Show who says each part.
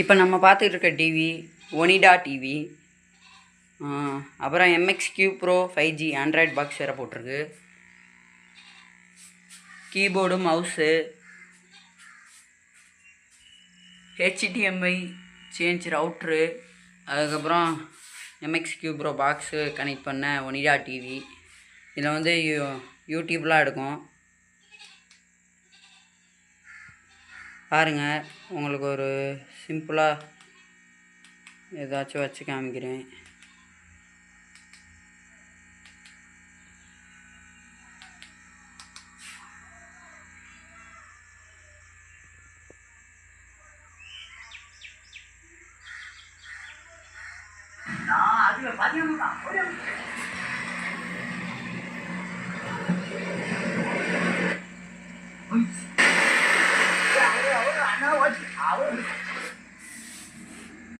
Speaker 1: இப்போ நம்ம பார்த்துட்டு இருக்க டிவி ஒனிடா டிவி. அப்புறம் MX cube pro 5G Android box வேறு போட்டிருக்கு. Keyboard mouse HDMI change router, அதுக்கப்புறம் MX cube pro box connect பண்ண ஒனிடா டிவி. இதில் வந்து யூடியூப்லாம் எடுக்கும். பாருங்கள், உங்களுக்கு ஒரு சிம்பிளாக ஏதாச்சும் வச்சு காமிக்கிறேன். நான் அதில் பார்த்தீங்கன்னா